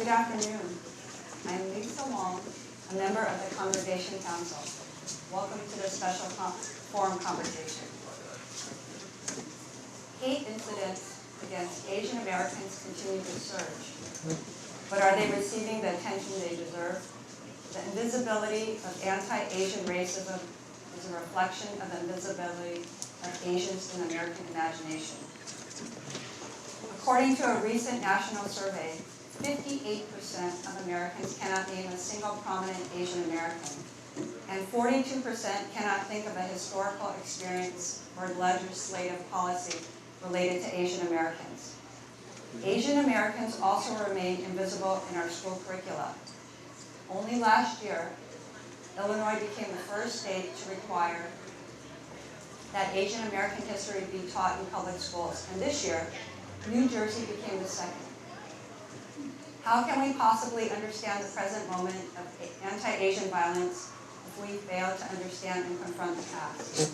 Good afternoon. I'm Fong, a member of the Congregation Council. Welcome to this special forum conversation. Hate incidents against Asian Americans continue to surge, but are they receiving the attention they deserve? The invisibility of anti-Asian racism is a reflection of the invisibility of Asians in the American imagination. According to a recent national survey, 58% of Americans cannot name a single prominent Asian American, and 42% cannot think of a historical experience or legislative policy related to Asian Americans. Asian Americans also remain invisible in our school curricula. Only last year, Illinois became the first state to require that Asian American history be taught in public schools, and this year, New Jersey became the second. How can we possibly understand the present moment of anti-Asian violence if we fail to understand and confront the past?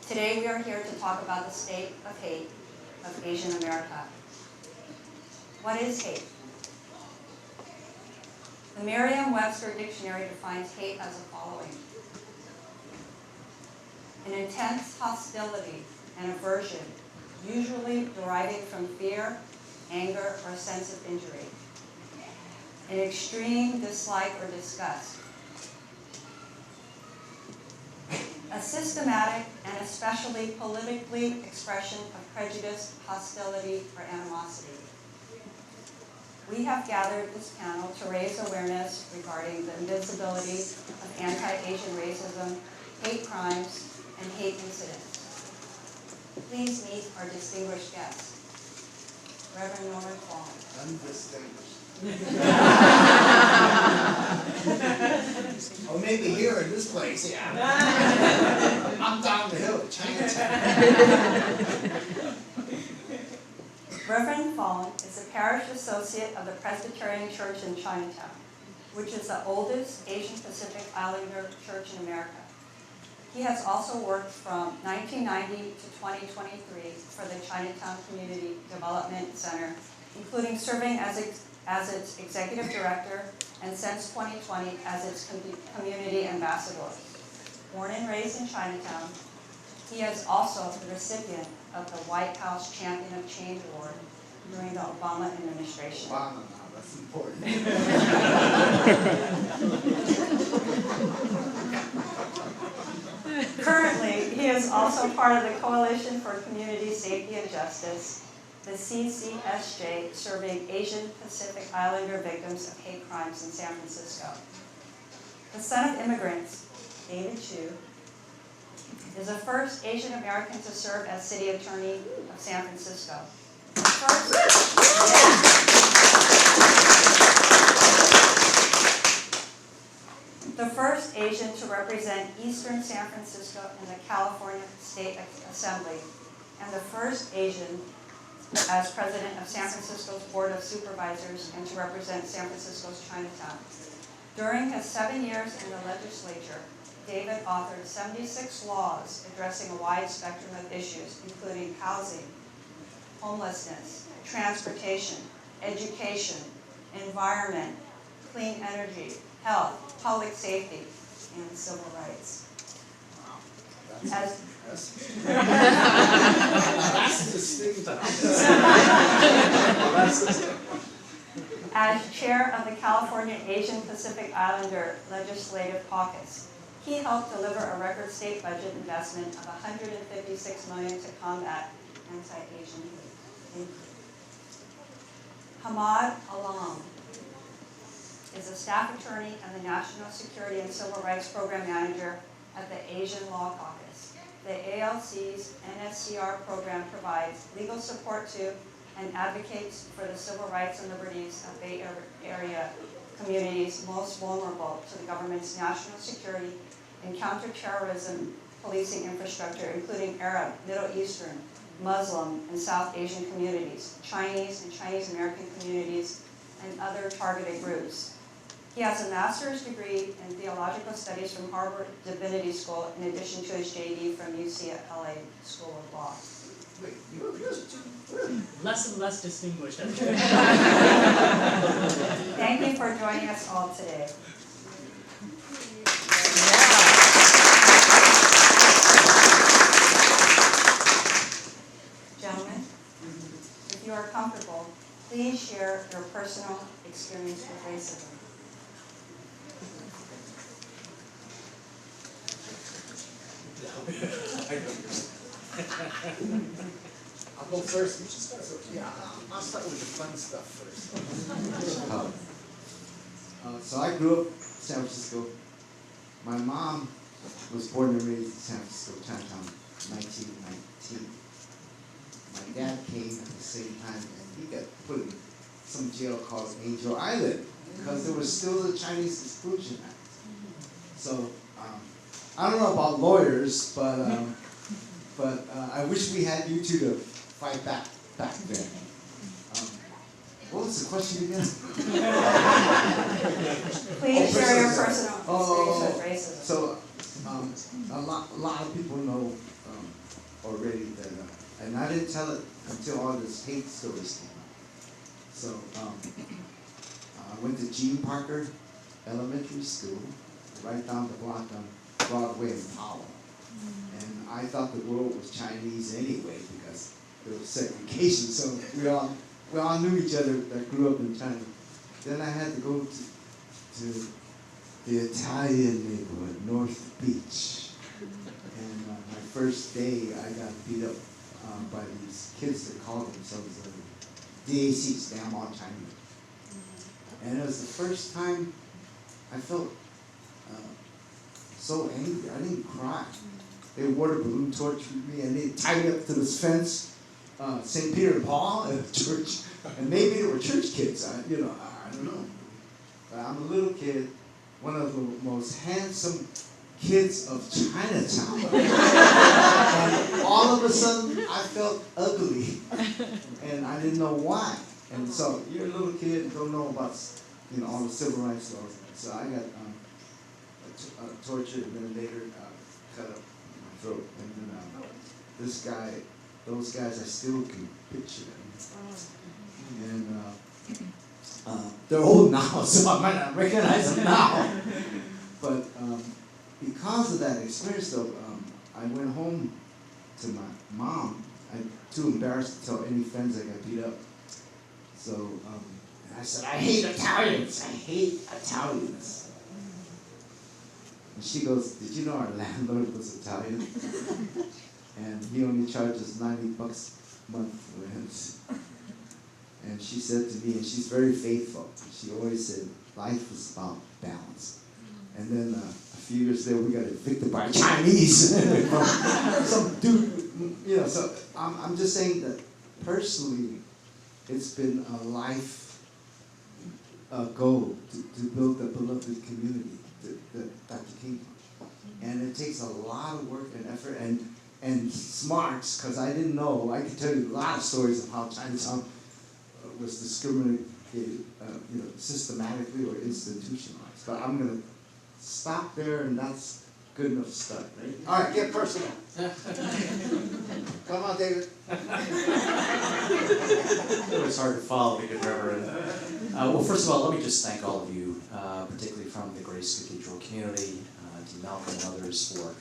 Today we are here to talk about the state of hate of Asian America. What is hate? The Merriam-Webster dictionary defines hate as the following: an intense hostility and aversion, usually deriving from fear, anger, or sense of injury. An extreme dislike or disgust. A systematic and especially politically expression of prejudice, hostility, or animosity. We have gathered this panel to raise awareness regarding the invisibility of anti-Asian racism, hate crimes, and hate incidents. Please meet our distinguished guest, Reverend Fong. Undistinguished. Oh, maybe here in this place, yeah. I'm down the hill at Chinatown. Reverend Fong is a parish associate of the Presbyterian Church in Chinatown, which is the oldest Asian Pacific Islander church in America. He has also worked from 1990 to 2023 for the Chinatown Community Development Center, including serving as its executive director and since 2020 as its community ambassador. Born and raised in Chinatown, he is also the recipient of the White House Champion of Change Award during the Obama administration. Obama now, that's important. Currently, he is also part of the Coalition for Community Safety and Justice, the CCSJ, serving Asian Pacific Islander victims of hate crimes in San Francisco. The son of immigrants, David Chiu, is the first Asian American to serve as city attorney of San Francisco. The first Asian to represent Eastern San Francisco in the California State Assembly, and the first Asian as president of San Francisco's Board of Supervisors and to represent San Francisco's Chinatown. During his 7 years in the legislature, David authored 76 laws addressing a wide spectrum of issues, including housing, homelessness, transportation, education, environment, clean energy, health, public safety, and civil rights. That's distinct. As chair of the California Asian Pacific Islander Legislative Caucus, he helped deliver a record state budget investment of $156 million to combat anti-Asian hate. Hammad is a staff attorney and the National Security and Civil Rights Program Manager at the Asian Law Caucus. The ALC's NSCR program provides legal support to and advocates for the civil rights and liberties of Bay Area communities most vulnerable to the government's national security and counterterrorism policing infrastructure, including Arab, Middle Eastern, Muslim, and South Asian communities, Chinese and Chinese American communities, and other targeted groups. He has a master's degree in theological studies from Harvard Divinity School, in addition to his JD from UCLA School of Law. Wait, you're really? Less and less distinguished. Thank you for joining us all today. Gentlemen, if you are comfortable, please share your personal experience with racism. I'll go first. You should start first. Yeah, I'll start with the fun stuff first. So I grew up in San Francisco. My mom was born and raised in San Francisco, Chinatown, 1919. My dad came at the same time, and he got put in some jail called Angel Island because there was still the Chinese Exclusion Act. So I don't know about lawyers, but I wish we had you two to fight back then. What was the question again? Please share your personal experience with racism. So, a lot of people know already that, and I didn't tell it until all this hate stories came out. So, I went to Gene Parker Elementary School, right down the block on Broadway and Powell. And I thought the world was Chinese anyway because there was segregation. So we all knew each other that grew up in China. Then I had to go to the Italian neighborhood, North Beach. And my first day, I got beat up by these kids that called themselves DACs, damn all Chinese. And it was the first time I felt so angry. I didn't cry. They water balloon tortured me, and they tied me up to this fence. St. Peter and Paul at a church, and maybe they were church kids. I don't know. But I'm a little kid, one of the most handsome kids of Chinatown. And all of a sudden, I felt ugly, and I didn't know why. And so you're a little kid and don't know about all the civil rights laws. So I got tortured, and then later cut up my throat. And then this guy. Those guys, I still can picture them. And they're old now, so I might not recognize them now. But because of that experience, though, I went home to my mom. I'm too embarrassed to tell any friends I got beat up. So I said, I hate Italians. I hate Italians. And she goes, did you know our landlord was Italian? And he only charges $90 a month for rent. And she said to me, and she's very faithful, she always said, life is about balance. And then a few years later, we got evicted by Chinese. Some dude, so I'm just saying that personally, it's been a life goal to build a beloved community that Dr. King. And it takes a lot of work and effort and smarts, because I didn't know. I could tell you a lot of stories of how Chinatown was discriminated, systematically or institutionalized. But I'm going to stop there, and that's good enough start, right? All right, get personal. Come on, David. It was hard to follow, good Reverend. Well, first of all, let me just thank all of you, particularly from the Grace Cathedral community, to Malcolm and others for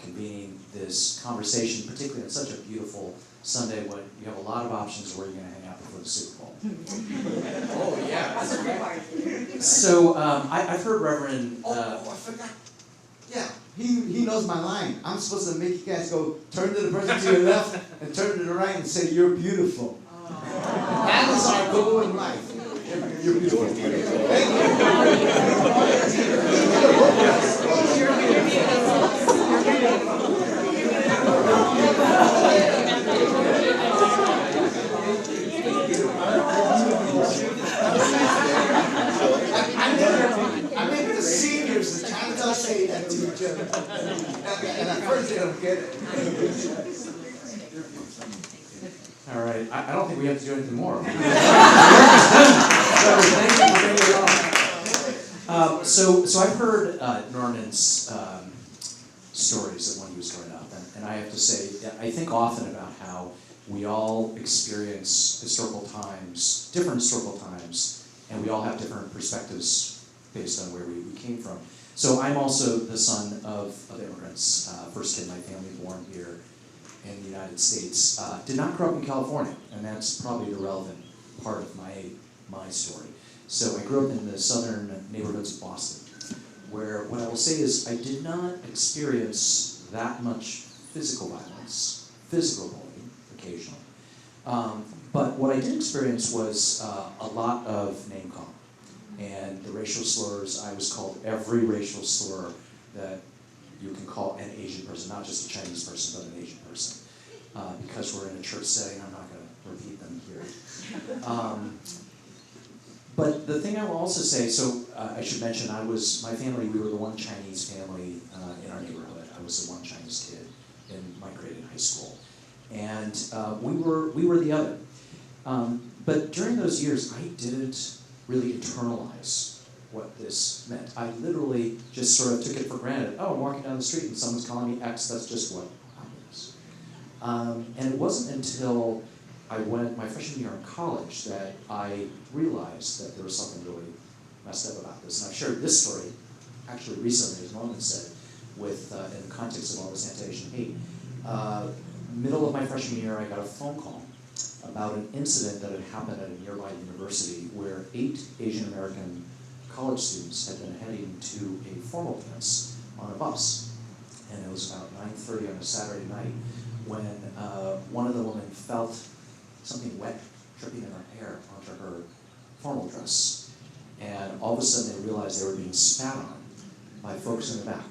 convening this conversation, particularly on such a beautiful Sunday when you have a lot of options where you're going to hang out before the Super Bowl. Oh, yeah. So I've heard Reverend... I forgot. Yeah, he knows my line. I'm supposed to make you guys go turn to the person to your left and turn to the right and say, you're beautiful. That is our goal in life. You're beautiful. Thank I make the seniors the Chinatown say that to each other. And at first they don't get it. All right, I don't think we have to do anything more. Thank you for bringing it on. So I've heard Norman's story stories of when he was growing up, and I have to say, I think often about how we all experience historical times, different historical times, and we all have different perspectives based on where we came from. So I'm also the son of immigrants, first kid in my family born here in the United States. Did not grow up in California, and that's probably the relevant part of my story. So I grew up in the southern neighborhoods of Boston, where what I will say is I did not experience that much physical violence, physical bullying occasionally. But what I did experience was a lot of name calling. And the racial slurs, I was called every racial slur that you can call an Asian person, not just a Chinese person, but an Asian person. Because we're in a church setting, I'm not going to repeat them here. But the thing I will also say, so I should mention, my family, we were the one Chinese family in our neighborhood. I was the one Chinese kid in my grade in high school. And we were the other. But during those years, I didn't really internalize what this meant. I literally just sort of took it for granted. Oh, I'm walking down the street and someone's calling me X, that's just what happens. And it wasn't until I went my freshman year in college that I realized that there was something really messed up about this. And I've shared this story actually recently, as Norman said, with in the context of all this anti-Asian hate. Middle of my freshman year, I got a phone call about an incident that had happened at a nearby university where 8 Asian American college students had been heading to a formal dance on a bus. And it was about 9:30 on a Saturday night when one of the women felt something wet dripping in her hair onto her formal dress. And all of a sudden they realized they were being spat on by folks in the back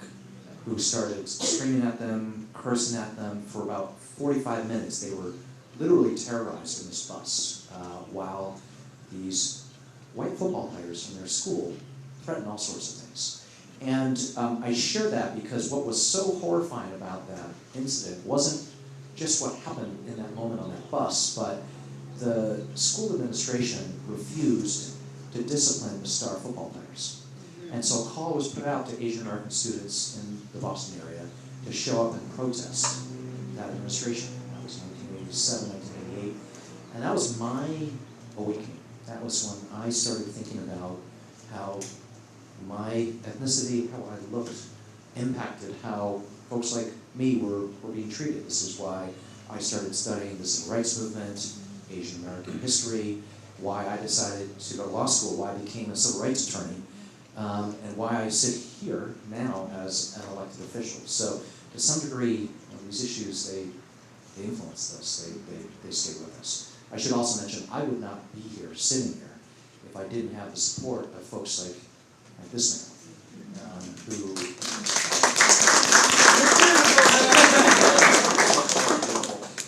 who started screaming at them, cursing at them. For about 45 minutes they were literally terrorized in this bus while these white football players from their school threatened all sorts of things. And I share that because what was so horrifying about that incident wasn't just what happened in that moment on that bus, but the school administration refused to discipline the star football players. And so a call was put out to Asian American students in the Boston area to show up and protest that administration. That was 1987, 1988. And that was my awakening. That was when I started thinking about how my ethnicity, how I looked, impacted how folks like me were being treated. This is why I started studying the civil rights movement, Asian American history, why I decided to go to law school, why I became a civil rights attorney, and why I sit here now as an elected official. So to some degree, these issues, they influenced us, they stay with us. I should also mention, I would not be here, sitting here, if I didn't have the support of folks like this man, who...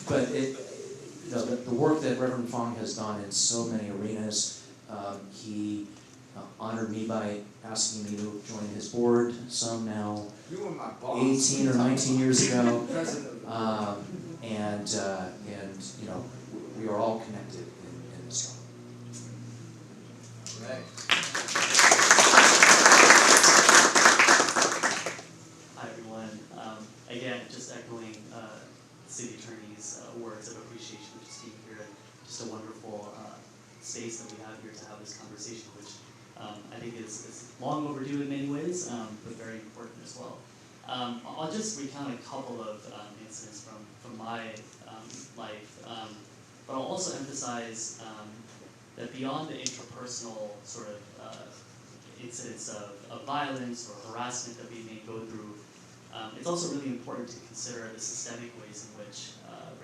But the work that Reverend Fong has done in so many arenas, he honored me by asking me to join his board, some now You were my boss. 18 or 19 years ago. President of the board. And we are all connected in this struggle. Right. Hi everyone. Again, just echoing City Attorney's words of appreciation for just being here, and just a wonderful space that we have here to have this conversation, which I think is long overdue in many ways, but very important as well. I'll just recount a couple of incidents from my life, but I'll also emphasize that beyond the interpersonal sort of incidents of violence or harassment that we may go through, it's also really important to consider the systemic ways in which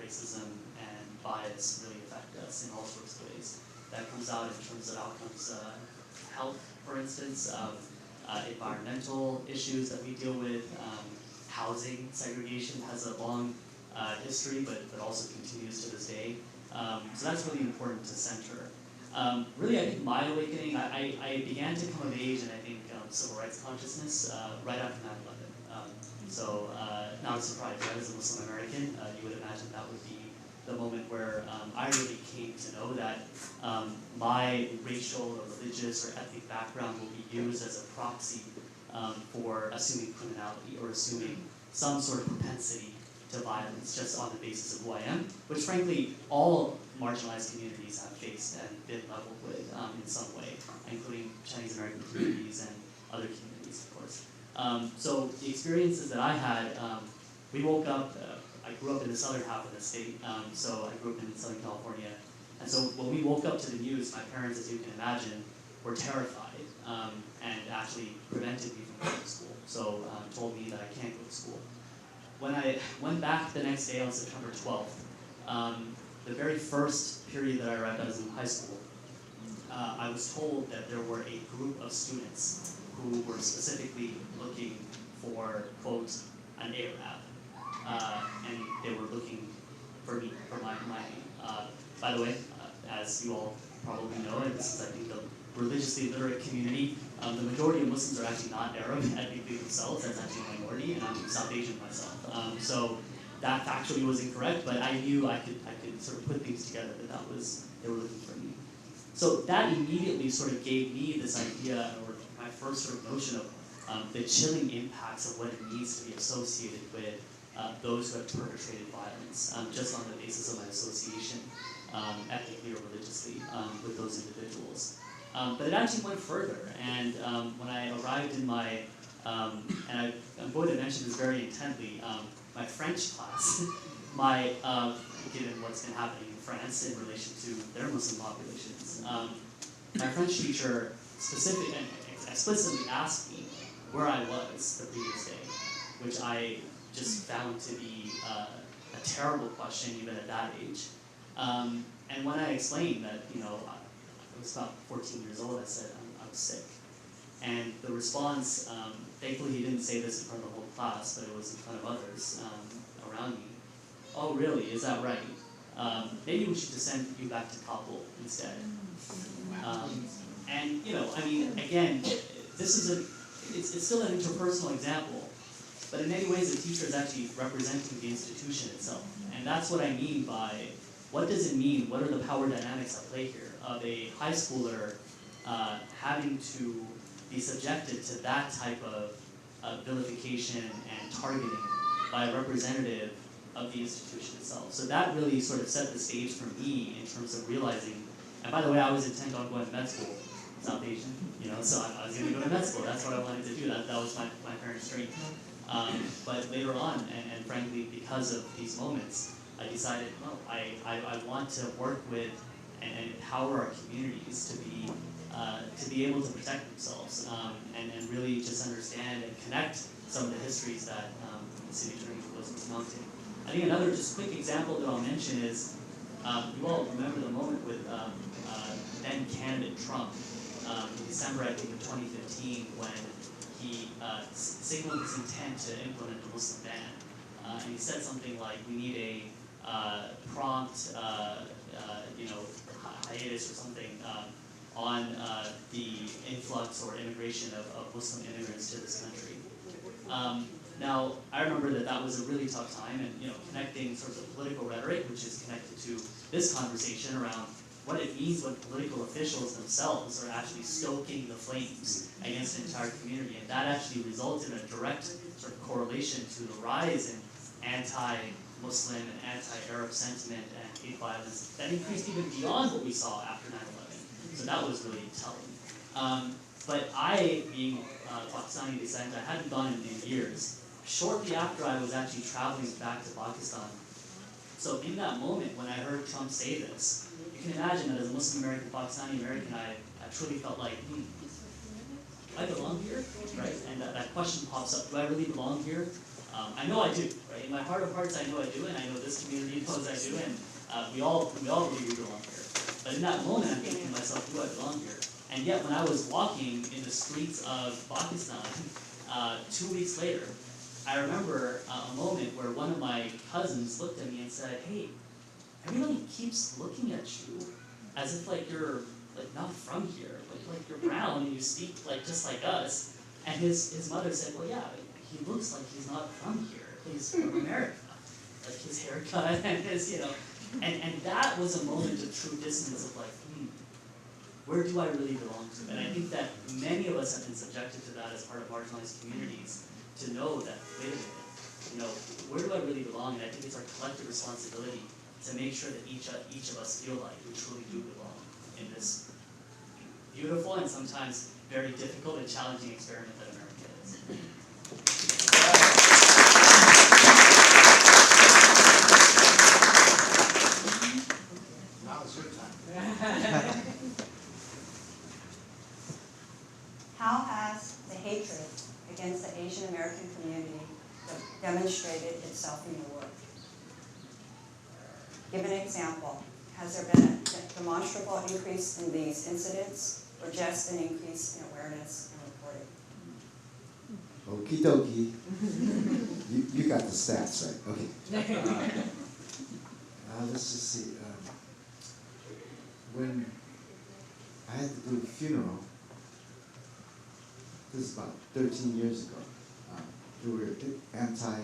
racism and bias really affect us in all sorts of ways. That comes out in terms of outcomes, health, for instance, environmental issues that we deal with. Housing segregation has a long history, but also continues to this day. So that's really important to center. Really, I think my awakening, I began to come of age in, I think, civil rights consciousness right after 9/11. So not a surprise, right? As a Muslim American, you would imagine that would be the moment where I really came to know that my racial or religious or ethnic background will be used as a proxy for assuming criminality or assuming some sort of propensity to violence just on the basis of who I am, which frankly all marginalized communities have faced and been leveled with in some way, including Chinese American communities and other communities, of course. So the experiences that I had, we woke up, I grew up in the southern half of the state, so I grew up in Southern California. And so when we woke up to the news, my parents, as you can imagine, were terrified and actually prevented me from going to school. So told me that I can't go to school. When I went back the next day on September 12th, the very first period that I arrived, I was in high school, I was told that there were a group of students who were specifically looking for, quote, an Arab, and they were looking for me, for my name. By the way, as you all probably know, and this is, I think, the religiously literate community, the majority of Muslims are actually not Arab ethnically themselves. That's actually a minority, and I'm South Asian myself. So that factually was incorrect, but I knew I could sort of put things together that they were looking for me. So that immediately sort of gave me this idea, or my first sort of notion of the chilling impacts of what it means to be associated with those who have perpetrated violence, just on the basis of my association, ethnically or religiously, with those individuals. But it actually went further, and when I arrived in my, and I'm going to mention this very intently, my French class, given what's been happening in France in relation to their Muslim populations, my French teacher explicitly asked me where I was the previous day, which I just found to be a terrible question even at that age. And when I explained that, I was about 14 years old, I said I was sick. And the response, thankfully he didn't say this in front of the whole class, but it was in front of others around me. Oh really, is that right? Maybe we should just send you back to Kabul instead. And I mean, again, it's still an interpersonal example, but in many ways the teacher is actually representing the institution itself. And that's what I mean by, what does it mean, what are the power dynamics at play here of a high schooler having to be subjected to that type of vilification and targeting by a representative of the institution itself. So that really sort of set the stage for me in terms of realizing, and by the way, I was intent on going to med school, South Asian, so I was going to go to med school. That's what I wanted to do. That was my parents' dream. But later on, and frankly, because of these moments, I decided, no, I want to work with and empower our communities to be able to protect themselves and really just understand and connect some of the histories that the city attorney was mounting. I think another just quick example that I'll mention is, you all remember the moment with then candidate Trump in December, I think, of 2015, when he signaled his intent to implement the Muslim ban. And he said something like, we need a prompt, hiatus or something on the influx or immigration of Muslim immigrants to this country. Now, I remember that was a really tough time, and connecting sort of the political rhetoric, which is connected to this conversation around what it means when political officials themselves are actually stoking the flames against an entire community, and that actually resulted in a direct sort of correlation to the rise in anti-Muslim and anti-Arab sentiment and hate violence that increased even beyond what we saw after 9/11. So that was really telling. But I, being Pakistani descent, I hadn't gone in years. Shortly after, I was actually traveling back to Pakistan. So in that moment, when I heard Trump say this, you can imagine that as a Muslim American, Pakistani American, I truly felt like, do I belong here, right? And that question pops up, do I really belong here? I know I do, right? In my heart of hearts, I know I do, and I know this community knows I do, and we all believe we belong here. But in that moment, I'm thinking to myself, do I belong here? And yet, when I was walking in the streets of Pakistan 2 weeks later, I remember a moment where one of my cousins looked at me and said, hey, everybody keeps looking at you as if like you're like not from here, like you're brown and you speak like just like us. And his mother said, well, yeah, he looks like he's not from here. He's from America. Like his haircut and his, and that was a moment of true dissonance of like, where do I really belong to? And I think that many of us have been subjected to that as part of marginalized communities, to know that, wait a minute, where do I really belong? And I think it's our collective responsibility to make sure that each of us feel like we truly do belong in this beautiful and sometimes very difficult and challenging experiment that America is. Now it's your time. How has the hatred against the Asian American community demonstrated itself in your work? Give an example. Has there been a demonstrable increase in these incidents, or just an increase in awareness and reporting? Okie dokie. You got the stats right. Okay. Let's just see. When I had to do a funeral, this is about 13 years ago, we were anti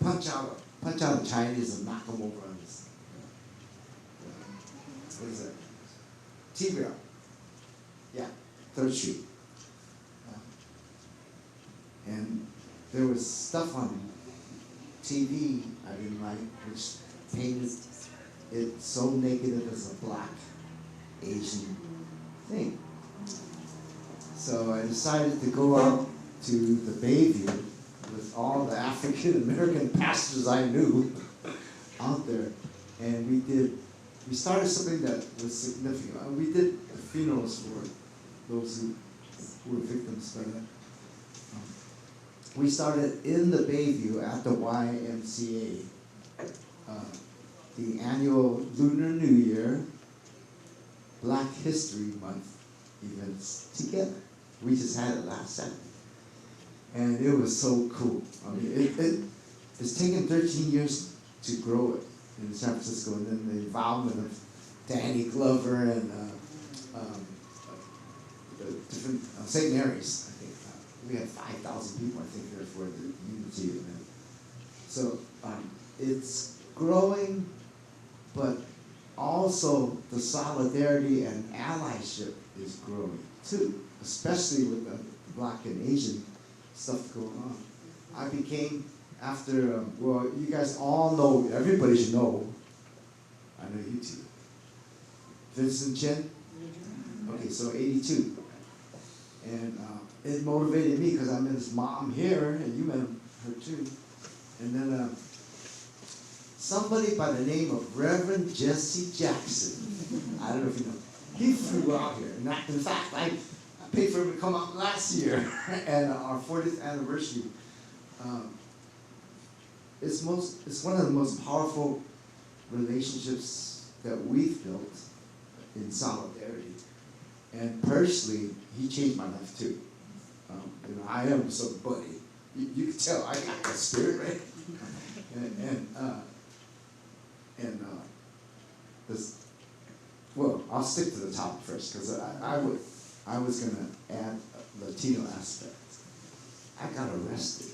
punch out the Chinese and knock them over on this. What is that? Cathedral. Yeah, 3rd Street. And there was stuff on TV I didn't like, which painted it so negative as a black Asian thing. So I decided to go out to the Bayview with all the African American pastors I knew out there, and we started something that was significant. We did the funerals for those who were victims, but we started in the Bayview at the YMCA, the annual Lunar New Year Black History Month events together. We just had it last Saturday. And it was so cool. I mean, it's taken 13 years to grow it in San Francisco, and then the involvement of Danny Glover and the different St. Mary's. I think we had 5,000 people, I think, there for the Unity event. So it's growing, but also the solidarity and allyship is growing too, especially with the Black and Asian stuff going on. I became, after, well, you guys all know, everybody should know, I know you two, Vincent Chen? Okay, so 82. And it motivated me because I met his mom here, and you met her too. And then somebody by the name of Reverend Jesse Jackson, I don't know if you know, he flew out here. And in fact, I paid for him to come out last year, and our 40th anniversary. It's one of the most powerful relationships that we've built in solidarity. And personally, he changed my life too. I am somebody. You can tell I got that spirit, right? This. Well, I'll stick to the topic first because I was gonna add a Latino aspect. I got arrested.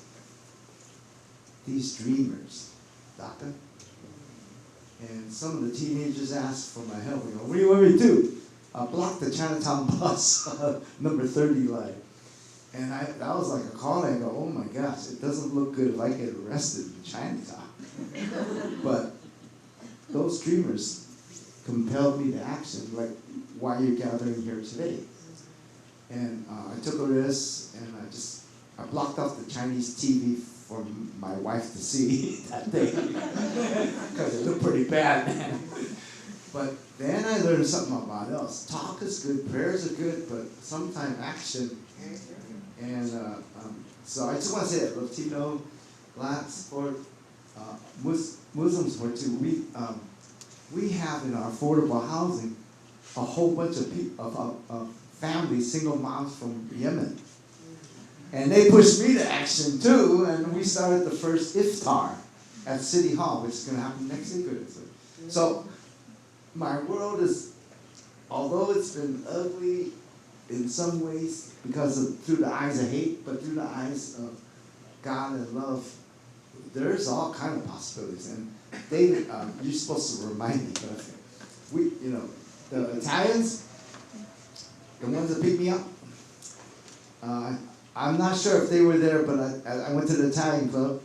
These dreamers, doctor, and some of the teenagers asked for my help. We go, what do you want me to do? Block the Chinatown bus, number 30 line. And that was like a call. I go, oh my gosh, it doesn't look good if I get arrested in Chinatown. But those dreamers compelled me to action, like why you're gathering here today. And I took a risk, and I blocked off the Chinese TV for my wife to see that day, because it looked pretty bad, man. But then I learned something about else. Talk is good, prayers are good, but sometimes action. And so I just want to say that Latino, Blacks, or Muslims were too. We have in our affordable housing a whole bunch of people, of families, single moms from Yemen. And they pushed me to action too, and we started the first iftar at City Hall, which is going to happen next week. So my world is, although it's been ugly in some ways through the eyes of hate, but through the eyes of God and love, there's all kind of possibilities. And David, you're supposed to remind me, but the Italians, the ones that pick me up, I'm not sure if they were there, but I went to the Italian club,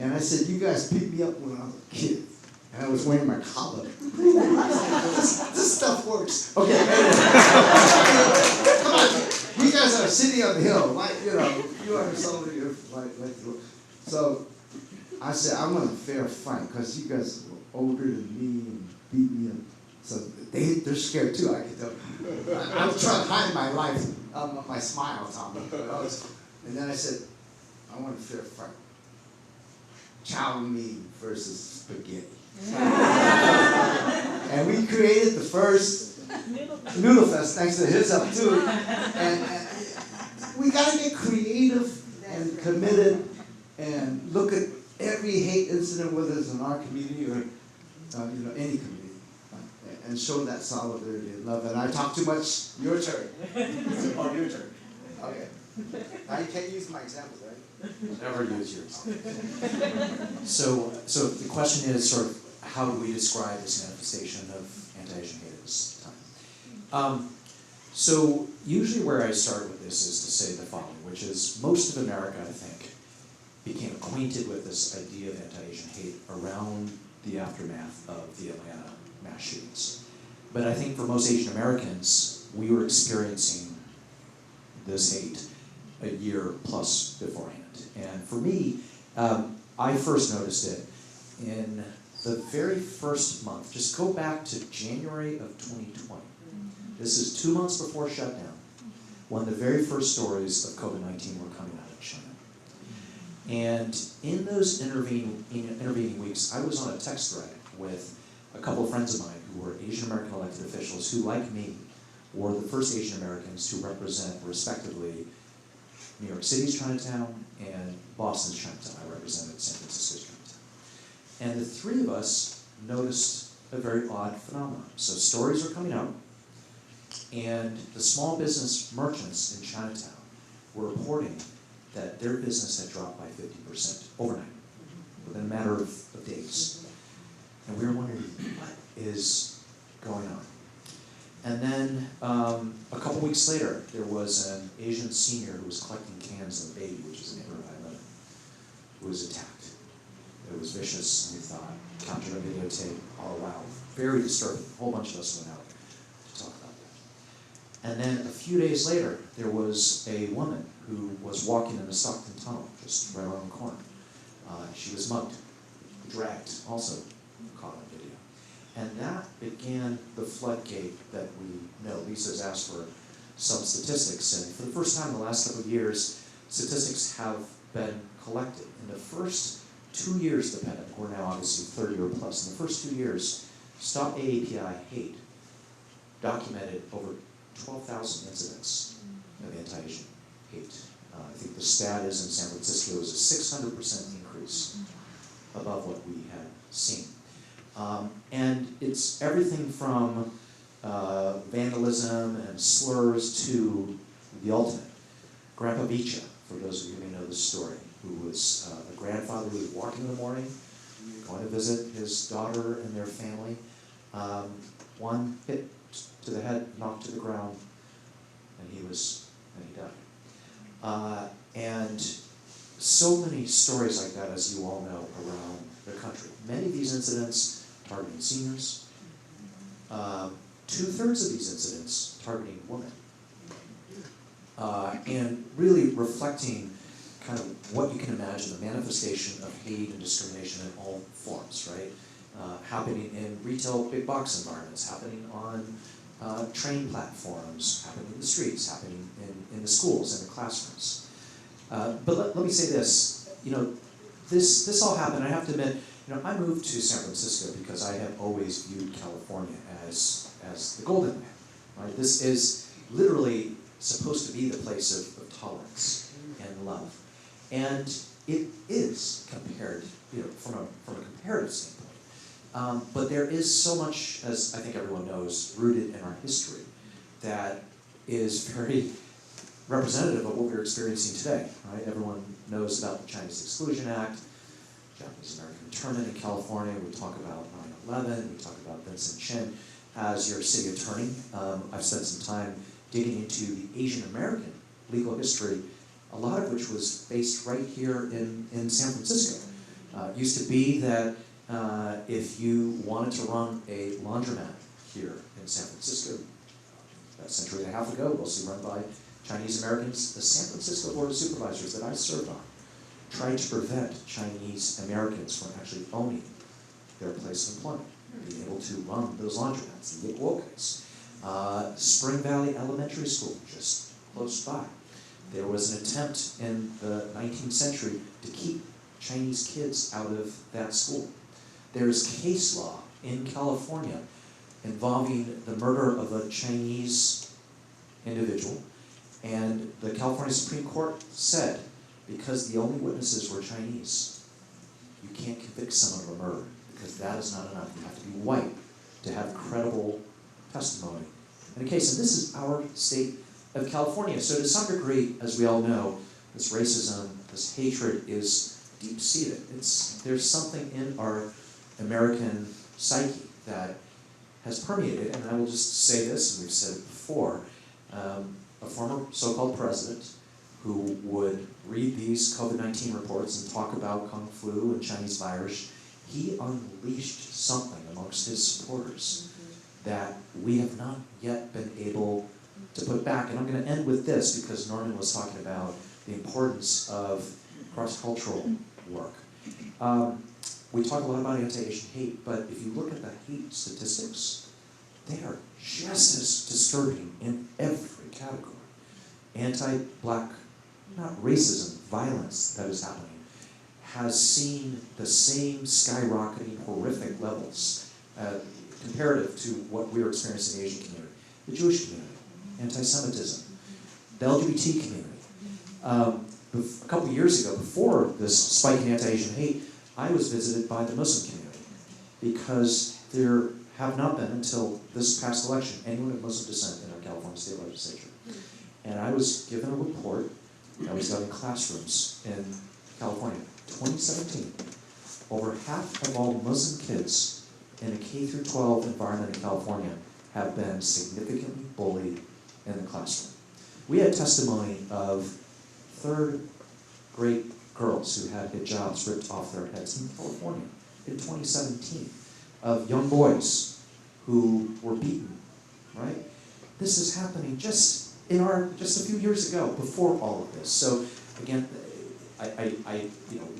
and I said, you guys picked me up when I was a kid, and I was wearing my collar. this stuff works. Okay. Come on, you guys are sitting on the hill, like, you know, you are somebody like so I said, I'm gonna fair fight, because you guys were older than me and beat me up. So they're scared too, I can tell. I was trying to hide my life, my smile, Tommy. And then I said, I want a fair fight. Chow mein versus spaghetti. And we created the first Noodle Fest, thanks to his help too. And we gotta get creative and committed and look at every hate incident, whether it's in our community or any community. And show that solidarity and love. And I talk too much. Your turn. Oh, your turn. Okay. Now you can't use my examples, right? Never use yours. So the question is sort of, how do we describe this manifestation of anti-Asian hate at this time? So usually where I start with this is to say the following, which is most of America, I think, became acquainted with this idea of anti-Asian hate around the aftermath of the Atlanta mass shootings. But I think for most Asian Americans, we were experiencing this hate a year plus beforehand. And for me, I first noticed it in the very first month. Just go back to January of 2020. This is 2 months before shutdown, when the very first stories of COVID-19 were coming out of China. And in those intervening weeks, I was on a text thread with a couple of friends of mine who were Asian American elected officials who, like me, were the first Asian Americans to represent, respectively, New York City's Chinatown and Boston's Chinatown. I represented San Francisco's Chinatown. And the three of us noticed a very odd phenomenon. So stories were coming out, and the small business merchants in Chinatown were reporting that their business had dropped by 50% overnight, within a matter of days. And we were wondering, what is going on? And then a couple weeks later, there was an Asian senior who was collecting cans in the Baby, which is a neighborhood I live in, who was attacked. It was vicious, and we thought, captured on videotape, oh wow, very disturbing. A whole bunch of us went out to talk about that. And then a few days later, there was a woman who was walking in the Stockton Tunnel, just right around the corner. She was mugged, dragged, also caught on video. And that began the floodgate that we know. Lisa's asked for some statistics, and for the first time in the last couple of years, statistics have been collected. In the first 2 years of the pandemic, we're now obviously 30 or plus, in the first 2 years, Stop AAPI Hate documented over 12,000 incidents of anti-Asian hate. I think the stat is in San Francisco is a 600% increase above what we had seen. And it's everything from vandalism and slurs to the ultimate. Grandpa Bicha, for those of you who may know this story, who was a grandfather who was walking in the morning, going to visit his daughter and their family. One hit to the head, knocked to the ground, and he died. And so many stories like that, as you all know, around the country. Many of these incidents targeting seniors. 2/3 of these incidents targeting women. And really reflecting kind of what you can imagine, the manifestation of hate and discrimination in all forms, right? Happening in retail big box environments, happening on train platforms, happening in the streets, happening in the schools, in the classrooms. But let me say this, this all happened. I have to admit, I moved to San Francisco because I have always viewed California as the golden land, right? This is literally supposed to be the place of tolerance and love. And it is compared, from a comparative standpoint. But there is so much, as I think everyone knows, rooted in our history that is very representative of what we're experiencing today, right? Everyone knows about the Chinese Exclusion Act, Japanese American internment in California. We talk about 9/11. We talk about Vincent Chin as your city attorney. I've spent some time digging into the Asian American legal history a lot of which was based right here in San Francisco. It used to be that if you wanted to run a laundromat here in San Francisco, a century and a half ago, mostly run by Chinese Americans, the San Francisco Board of Supervisors that I served on tried to prevent Chinese Americans from actually owning their place of employment, being able to run those laundromats, the Woke's. Spring Valley Elementary School, just close by. There was an attempt in the 19th century to keep Chinese kids out of that school. There's case law in California involving the murder of a Chinese individual, and the California Supreme Court said, because the only witnesses were Chinese, you can't convict someone of a murder, because that is not enough. You have to be white to have credible testimony in a case. And this is our state of California. So to some degree, as we all know, this racism, this hatred is deep-seated. There's something in our American psyche that has permeated, and I will just say this, and we've said it before, a former so-called president who would read these COVID-19 reports and talk about Kung Flu and Chinese virus, he unleashed something amongst his supporters that we have not yet been able to put back. And I'm going to end with this, because Norman was talking about the importance of cross-cultural work. We talk a lot about anti-Asian hate, but if you look at the hate statistics, they are just as disturbing in every category. Anti-black, not racism, violence that is happening, has seen the same skyrocketing, horrific levels comparative to what we are experiencing in the Asian community. The Jewish community, anti-Semitism, the LGBT community. A couple of years ago, before this spike in anti-Asian hate, I was visited by the Muslim community, because there have not been, until this past election, anyone of Muslim descent in our California state legislature. And I was given a report that was done in classrooms in California. 2017, over half of all Muslim kids in a K-12 environment in California have been significantly bullied in the classroom. We had testimony of third-grade girls who had hijabs ripped off their heads in California in 2017, of young boys who were beaten, right? This is happening just a few years ago, before all of this. So again,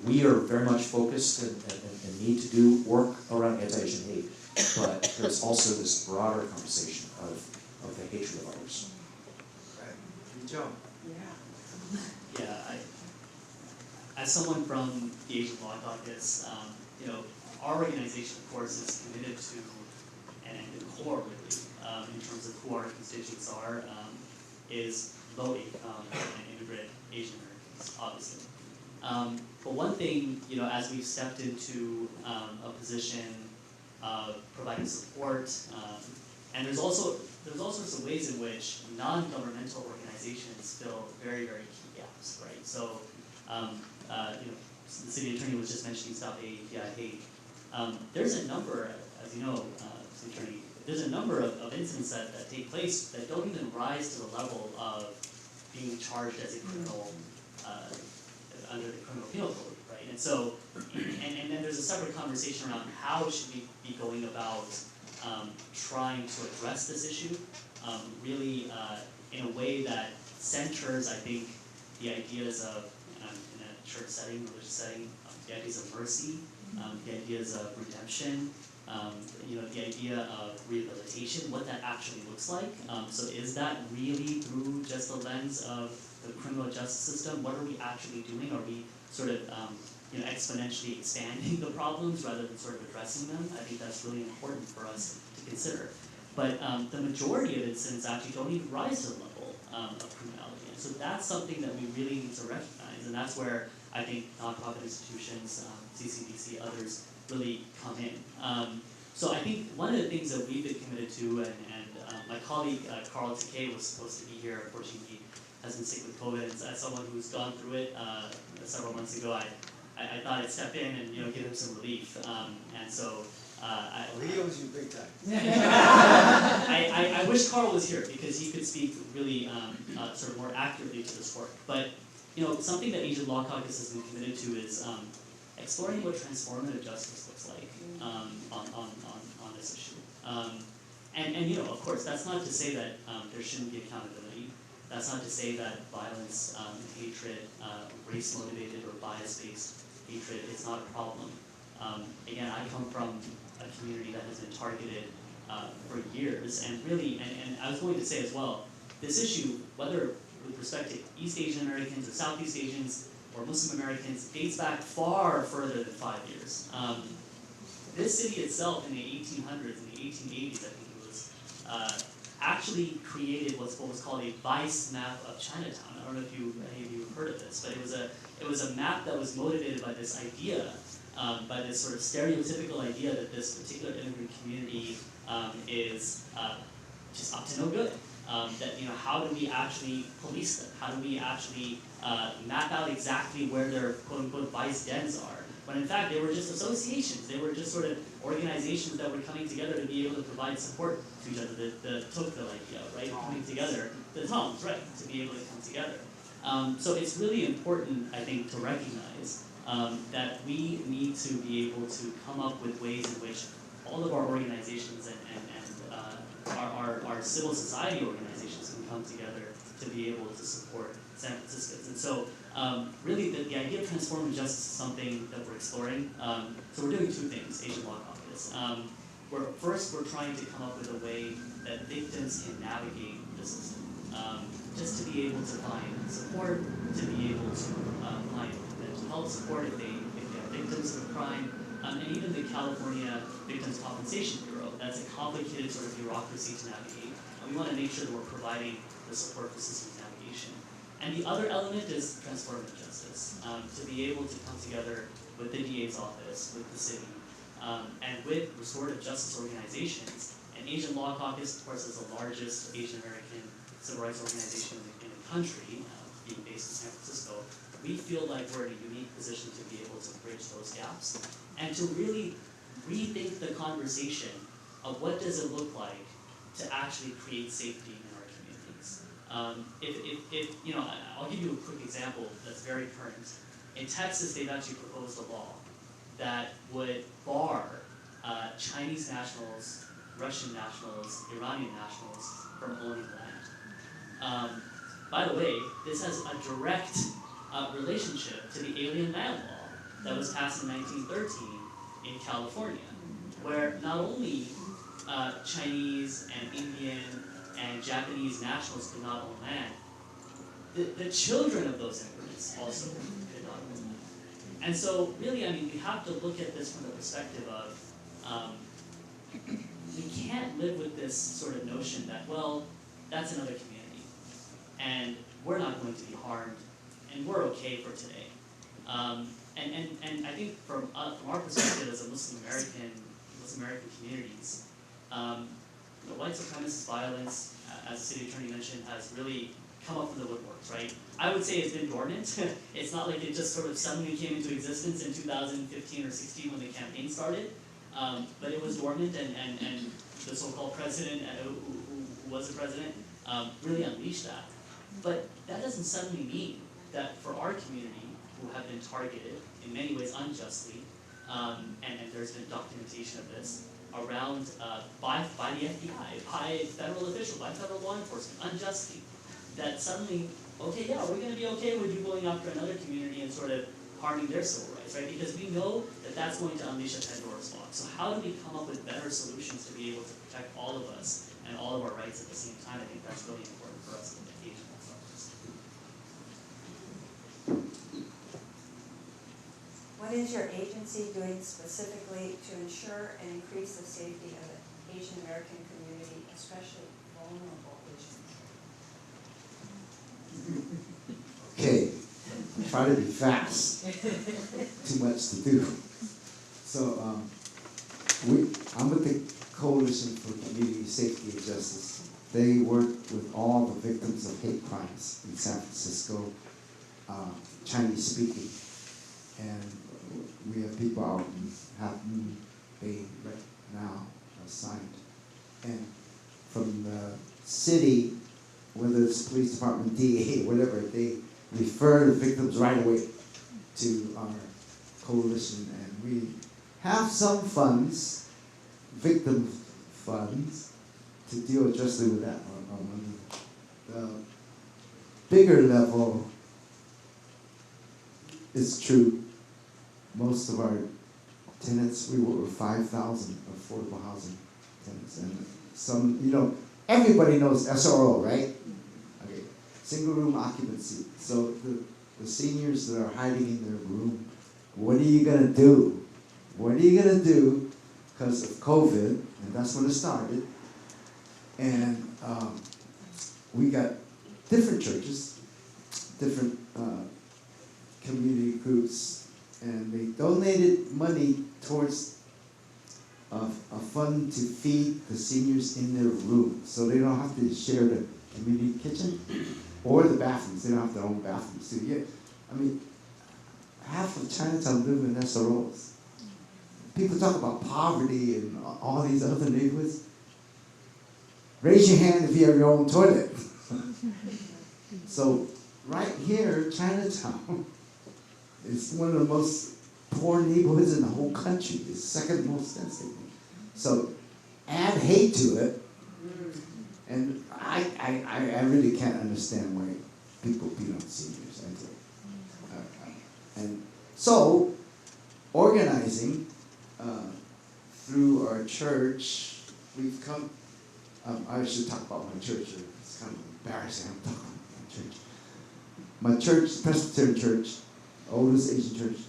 we are very much focused and need to do work around anti-Asian hate, but there's also this broader conversation of the hatred of others. Right. Joe. Yeah, as someone from the Asian Law Caucus, our organization, of course, is committed to, and the core really, in terms of who our constituents are, is low income and immigrant Asian Americans, obviously. But one thing, as we've stepped into a position of providing support, and there's all sorts of ways in which non-governmental organizations fill very, very key gaps, right? So, the city attorney was just mentioning Stop AAPI hate. There's a number, as you know, city attorney, there's a number of incidents that take place that don't even rise to the level of being charged as a criminal under the criminal penal code, right? And so, and then there's a separate conversation around how should we be going about trying to address this issue, really in a way that centers, I think, the ideas of, in a church setting, religious setting, the ideas of mercy, the ideas of redemption, the idea of rehabilitation, what that actually looks like. So is that really through just the lens of the criminal justice system? What are we actually doing? Are we sort of exponentially expanding the problems rather than sort of addressing them? I think that's really important for us to consider. But the majority of incidents actually don't even rise to the level of criminality. And so that's something that we really need to recognize, and that's where I think nonprofit institutions, CCDC, others really come in. So I think one of the things that we've been committed to, and my colleague Carl Takei was supposed to be here, unfortunately he has been sick with COVID, and as someone who's gone through it several months ago, I thought I'd step in and give him some relief, and so He owes you big time. I wish Carl was here because he could speak really sort of more accurately to this work. But something that Asian Law Caucus has been committed to is exploring what transformative justice looks like on this issue. And of course, that's not to say that there shouldn't be accountability. That's not to say that violence, hatred, race-motivated or bias-based hatred is not a problem. Again, I come from a community that has been targeted for years, and really, and I was going to say as well, this issue, whether with respect to East Asian Americans or Southeast Asians or Muslim Americans, dates back far further than 5 years. This city itself in the 1800s, in the 1880s, I think it was, actually created what was called a vice map of Chinatown. I don't know if any of you have heard of this, but it was a map that was motivated by this idea, by this sort of stereotypical idea that this particular immigrant community is just up to no good. That how do we actually police them? How do we actually map out exactly where their quote-unquote vice dens are? When in fact they were just associations. They were just sort of organizations that were coming together to be able to provide support to each other. The Tocqueville idea, right? Coming together. The Tongs, right? To be able to come together. So it's really important, I think, to recognize that we need to be able to come up with ways in which all of our organizations and our civil society organizations can come together to be able to support San Franciscans. And so really the idea of transformative justice is something that we're exploring. So we're doing two things, Asian Law Caucus. First, we're trying to come up with a way that victims can navigate the system. Just to be able to find support, to be able to find mental health support if they are victims of a crime, and even the California Victims Compensation Bureau. That's a complicated sort of bureaucracy to navigate, and we want to make sure that we're providing the support for systems navigation. And the other element is transformative justice, to be able to come together with the DA's office, with the city, and with restorative justice organizations. And Asian Law Caucus, of course, is the largest Asian American civil rights organization in the country, being based in San Francisco. We feel like we're in a unique position to be able to bridge those gaps and to really rethink the conversation of what does it look like to actually create safety in our communities. I'll give you a quick example that's very current. In Texas, they've actually proposed a law that would bar Chinese nationals, Russian nationals, Iranian nationals from owning land. By the way, this has a direct relationship to the Alien Land Law that was passed in 1913 in California, where not only Chinese and Indian and Japanese nationals could not own land, the children of those immigrants also could not own land. And so really, we have to look at this from the perspective of we can't live with this sort of notion that, well, that's another community, and we're not going to be harmed, and we're okay for today. And I think from our perspective as a Muslim American communities, the white supremacist violence, as the city attorney mentioned, has really come up from the woodworks, right? I would say it's been dormant. It's not like it just sort of suddenly came into existence in 2015 or 16 when the campaign started, but it was dormant, and the so-called president, who was the president, really unleashed that. But that doesn't suddenly mean that for our community, who have been targeted in many ways unjustly, and there's been documentation of this, around by the FBI, by federal officials, by federal law enforcement, unjustly, that suddenly, okay, yeah, we're going to be okay with you going after another community and sort of harming their civil rights, right? Because we know that that's going to unleash a Pandora's box. So how do we come up with better solutions to be able to protect all of us and all of our rights at the same time? I think that's really important for us in the Asian context. What is your agency doing specifically to ensure and increase the safety of the Asian American community, especially vulnerable Asians? Okay, try to be fast. Too much to do. So I'm with the Coalition for Community Safety and Justice. They work with all the victims of hate crimes in San Francisco, Chinese speaking, and we have people out in Half Moon Bay right now assigned. And from the city, whether it's police department, DA, whatever, they refer the victims right away to our coalition, and we have some funds, victim funds, to deal directly with that. On the bigger level, it's true. Most of our tenants, we work with 5,000 affordable housing tenants, and some, everybody knows SRO, right? Okay, single room occupancy. So the seniors that are hiding in their room, what are you gonna do? What are you gonna do? Because of COVID, and that's when it started. And we got different churches, different community groups, and they donated money towards a fund to feed the seniors in their room, so they don't have to share the community kitchen or the bathrooms. They don't have their own bathrooms too. Yeah, I mean, half of Chinatown live in SROs. People talk about poverty and all these other neighborhoods. Raise your hand if you have your own toilet. So right here, Chinatown is one of the most poor neighborhoods in the whole country. It's second most density. So add hate to it, and I really can't understand why people beat on seniors. I do. And so organizing through our church, we've come. I should talk about my church. It's kind of embarrassing. I'm talking about my church. My church, Presbyterian Church, oldest Asian church.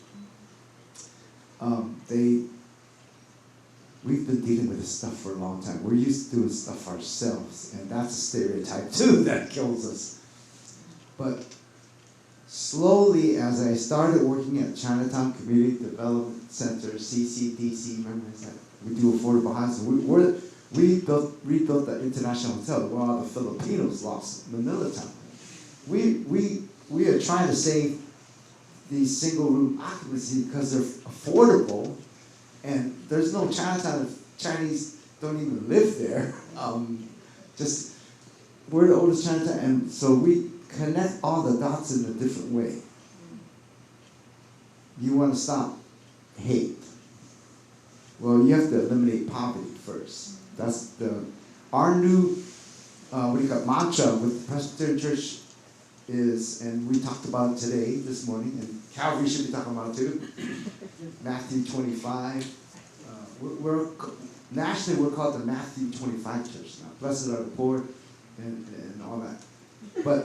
We've been dealing with this stuff for a long time. We're used to doing stuff ourselves, and that's a stereotype too that kills us. But slowly, as I started working at Chinatown Community Development Center, CCDC, remember that? We do affordable housing. We rebuilt the International Hotel while the Filipinos lost Manila Town. We are trying to save these single room occupancy because they're affordable, and there's no Chinatown if Chinese don't even live there. Just we're the oldest Chinatown, and so we connect all the dots in a different way. You want to stop hate? Well, you have to eliminate poverty first. That's our new mantra with the Presbyterian Church is, and we talked about it today, this morning, and Calvary should be talking about it too. Matthew 25. Nationally, we're called the Matthew 25 Church now. Blessed are the poor and all that.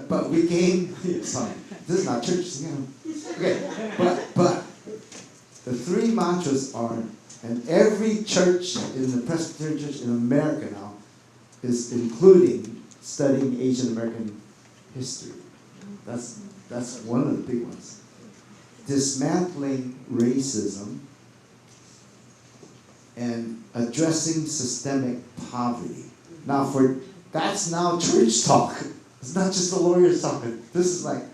But we came. Sorry, this is not church. Okay, but the three mantras are, and every church in the Presbyterian Church in America now is including studying Asian American history. That's one of the big ones. Dismantling racism and addressing systemic poverty. Now that's now church talk. It's not just the lawyers talking. This is like,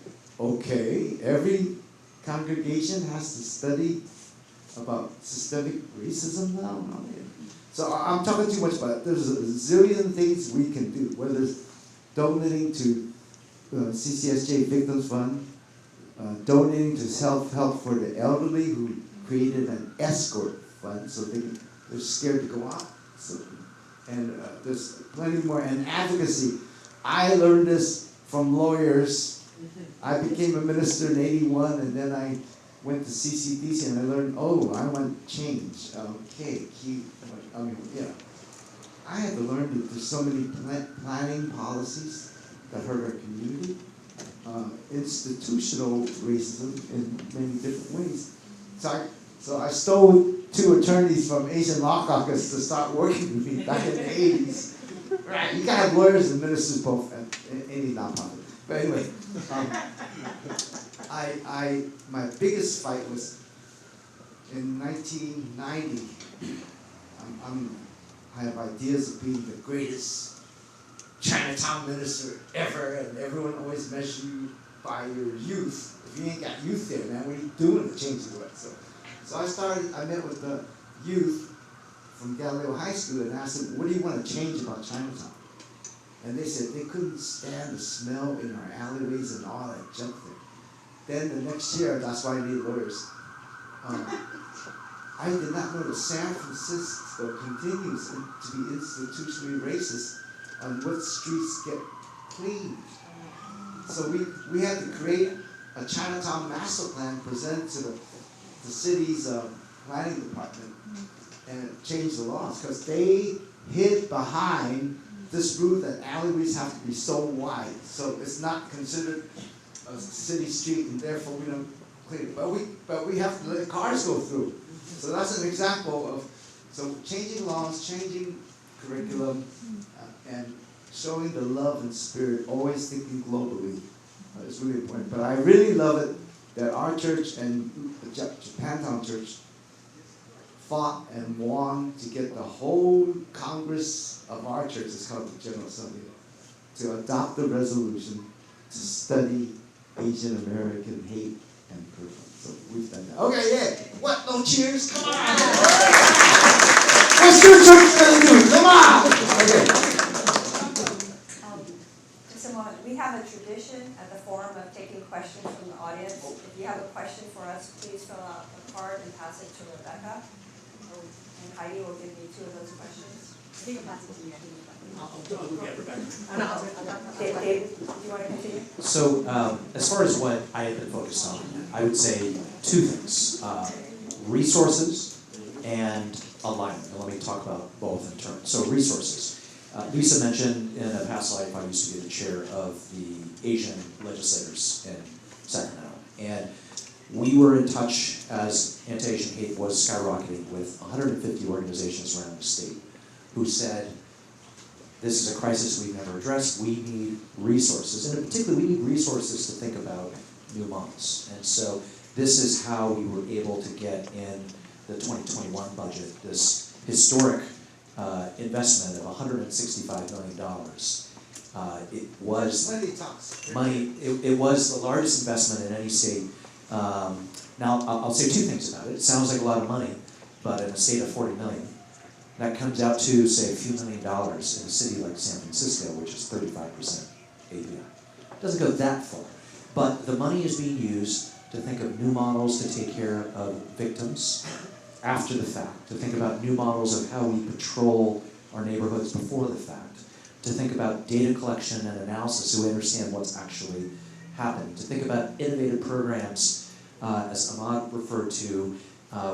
okay, every congregation has to study about systemic racism now? No. So I'm talking too much about it. There's a zillion things we can do, whether it's donating to CCSJ Victims Fund, donating to self-help for the elderly, who created an escort fund so they're scared to go out. So, and there's plenty more. And advocacy. I learned this from lawyers. I became a minister in '81, and then I went to CCDC and I learned, I want change. Okay, I had to learn that there's so many planning policies that hurt our community. Institutional racism in many different ways. So I stole 2 attorneys from Asian Law Caucus to start working with me back in the 80s. Right, you gotta have lawyers and ministers both at any nonprofit. But anyway, my biggest fight was in 1990. I have ideas of being the greatest Chinatown minister ever, and everyone always measures you by your youth. If you ain't got youth there, man, what are you doing to change the world? So I met with the youth from Galileo High School and asked them, what do you want to change about Chinatown? And they said they couldn't stand the smell in our alleyways and all that junk there. then the next year, that's why I need lawyers. I did not know that San Francisco continues to be institutionally racist on what streets get cleaned. So we had to create a Chinatown master plan, present to the city's planning department, and change the laws, because they hid behind this rule that alleyways have to be so wide, so it's not considered a city street, and therefore we don't clean it. But we have to let cars go through. So that's an example of changing laws, changing curriculum, and showing the love and spirit, always thinking globally is really important. But I really love it that our church and the Japantown Church fought and won to get the whole Congress of our church, it's called the General Assembly, to adopt the resolution to study Asian American hate and confront. So we've done that. Okay, yeah. What? No cheers? Come on! What's your church gonna do? Come on! Okay. Just a moment. We have a tradition at the forum of taking questions from the audience. If you have a question for us, please fill out a card and pass it to Rebecca. And Heidi will give you 2 of those questions. I'll go get Rebecca. Dave, do you want to continue? So as far as what I have been focused on, I would say 2 things. Resources and alignment. And let me talk about both in turn. So resources. Lisa mentioned in a past life I used to be the chair of the Asian legislators in Sacramento. And we were in touch as anti-Asian hate was skyrocketing with 150 organizations around the state who said, this is a crisis we've never addressed, we need resources. And in particular, we need resources to think about new models. And so this is how we were able to get in the 2021 budget this historic investment of $165 million. It was money. It was the largest investment in any state. Now, I'll say 2 things about it. It sounds like a lot of money, but in a state of 40 million, that comes out to, say, a few $1 million in a city like San Francisco, which is 35% API. It doesn't go that far. But the money is being used to think of new models to take care of victims after the fact, to think about new models of how we patrol our neighborhoods before the fact, to think about data collection and analysis so we understand what's actually happening, to think about innovative programs, as Hammad referred to,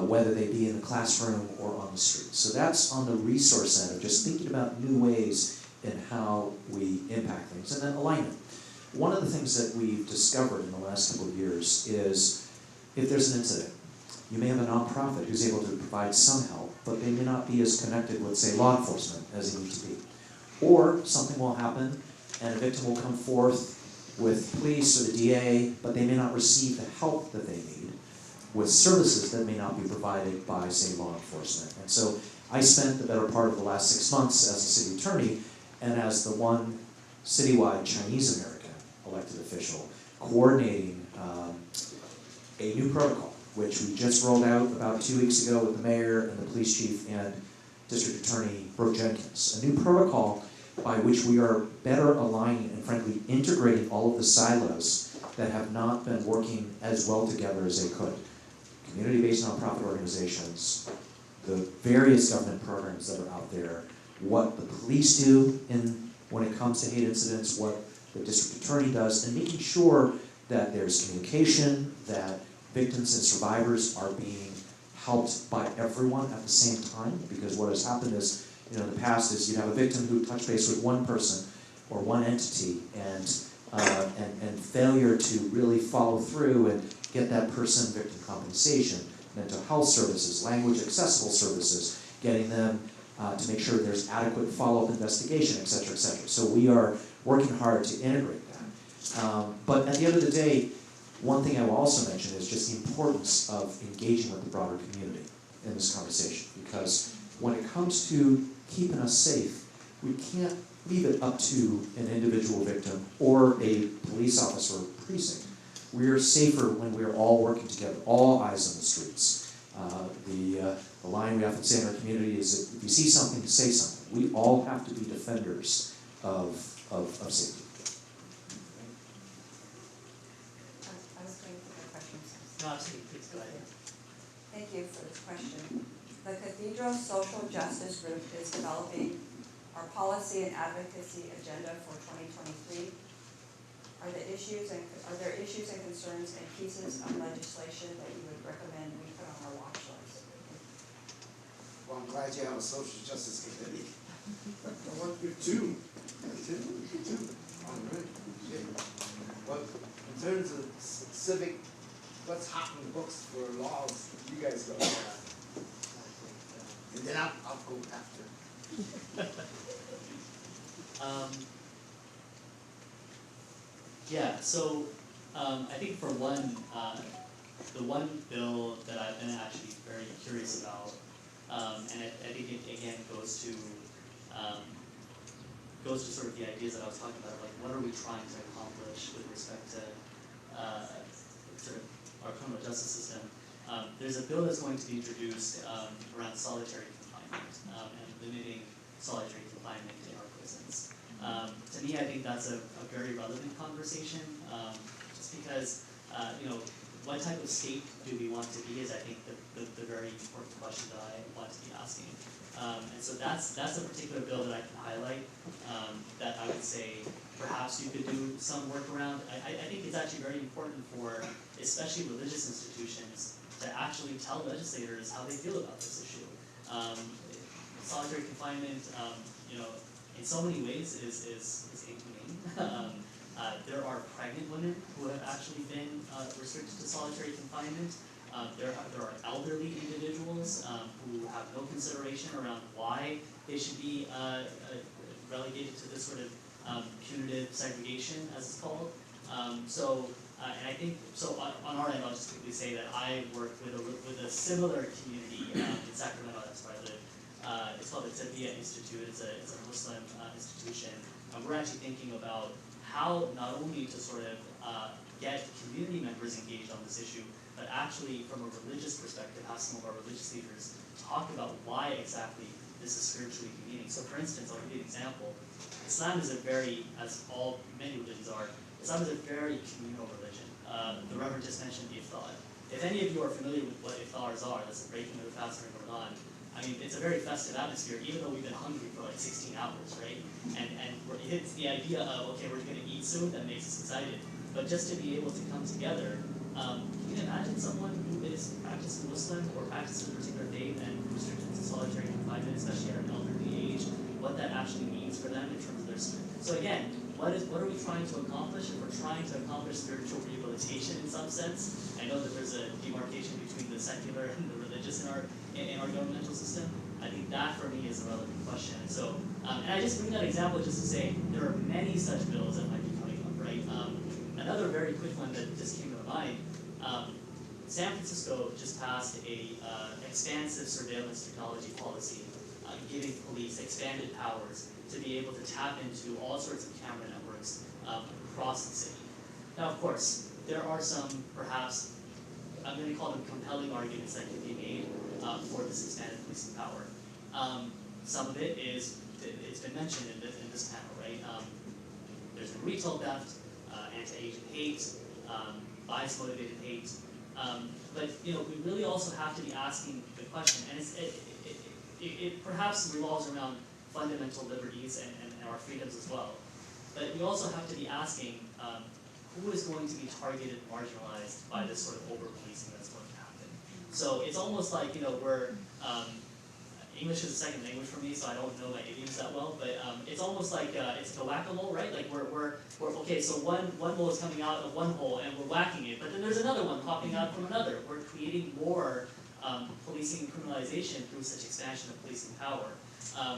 whether they be in the classroom or on the street. So that's on the resource end of just thinking about new ways in how we impact things. And then alignment. One of the things that we've discovered in the last couple of years is if there's an incident, you may have a nonprofit who's able to provide some help, but they may not be as connected with, say, law enforcement as they need to be. Or something will happen and a victim will come forth with police or the DA, but they may not receive the help that they need with services that may not be provided by, say, law enforcement. And so I spent the better part of the last 6 months as a city attorney and as the one citywide Chinese American elected official coordinating a new protocol, which we just rolled out about 2 weeks ago with the mayor and the police chief and district attorney Brooke Jenkins. A new protocol by which we are better aligning and frankly integrating all of the silos that have not been working as well together as they could. Community-based nonprofit organizations, the various government programs that are out there, what the police do when it comes to hate incidents, what the district attorney does, and making sure that there's communication, that victims and survivors are being helped by everyone at the same time, because what has happened is, in the past is you'd have a victim who touched base with one person or one entity and failure to really follow through and get that person victim compensation, mental health services, language accessible services, getting them to make sure there's adequate follow-up investigation, et cetera, et cetera. So we are working hard to integrate that. But at the end of the day, one thing I will also mention is just the importance of engaging with the broader community in this conversation, because when it comes to keeping us safe, we can't leave it up to an individual victim or a police officer or precinct. We're safer when we're all working together, all eyes on the streets. The line we often say in our community is that if you see something, say something. We all have to be defenders of safety. I was going to No, absolutely, please go ahead. Thank you for this question. The Cathedral Social Justice Group is developing our policy and advocacy agenda for 2023. Are there issues and concerns and pieces of legislation that you would recommend we put on our watch list? Well, I'm glad you have a social justice committee. I want you two. Two. All right. Yeah. Well, in terms of civic, what's hot in the books for laws, you guys go. And then I'll go after. Yeah, so I think for one, the one bill that I've been actually very curious about, and I think it again goes to sort of the ideas that I was talking about, like what are we trying to accomplish with respect to sort of our criminal justice system. There's a bill that's going to be introduced around solitary confinement and limiting solitary confinement in our prisons. To me, I think that's a very relevant conversation, just because, what type of state do we want to be is, I think, the very important question that I want to be asking. And so that's a particular bill that I can highlight, that I would say perhaps you could do some work around. I think it's actually very important for, especially religious institutions, to actually tell legislators how they feel about this issue. Solitary confinement, in so many ways is inhumane. There are pregnant women who have actually been restricted to solitary confinement. There are elderly individuals who have no consideration around why they should be relegated to this sort of punitive segregation, as it's called. And I think, so on our end, I'll just quickly say that I work with a similar community in Sacramento, that's where I live. It's called the Tabia Institute. It's a Muslim institution. And we're actually thinking about how not only to sort of get community members engaged on this issue, but actually from a religious perspective, have some of our religious leaders talk about why exactly this is spiritually demeaning. So for instance, I'll give you an example. Islam is many religions are, Islam is a very communal religion. The Reverend just mentioned the iftar. If any of you are familiar with what iftars are, that's the breaking of the fast during Ramadan. I mean, it's a very festive atmosphere, even though we've been hungry for like 16 hours, right? And it's the idea of, okay, we're going to eat soon, that makes us excited. But just to be able to come together, you can imagine someone who is practicing Muslim or practices a particular faith and restricted to solitary confinement, especially at an elderly age, what that actually means for them in terms of their spirit. So again, what are we trying to accomplish? If we're trying to accomplish spiritual rehabilitation in some sense, I know that there's a demarcation between the secular and the religious in our governmental system. I think that for me is a relevant question. So, and I just bring that example just to say there are many such bills that might be coming up, right? Another very quick one that just came to mind. San Francisco just passed a expansive surveillance technology policy, giving police expanded powers to be able to tap into all sorts of camera networks across the city. Now, of course, there are some, perhaps, I'm going to call them compelling arguments that can be made for this expanded policing power. Some of it is, it's been mentioned in this panel, right? There's been retail theft, anti-Asian hate, bias-motivated hate. But we really also have to be asking the question, and it perhaps revolves around fundamental liberties and our freedoms as well. But we also have to be asking who is going to be targeted, marginalized by this sort of over-policing that's going to happen. So it's almost like, we're, English is a second language for me, so I don't know my idioms that well, but it's almost like it's a whack-a-mole, right? Like we're okay, so one mole is coming out of one hole and we're whacking it, but then there's another one popping out from another. We're creating more policing and criminalization through such expansion of policing power.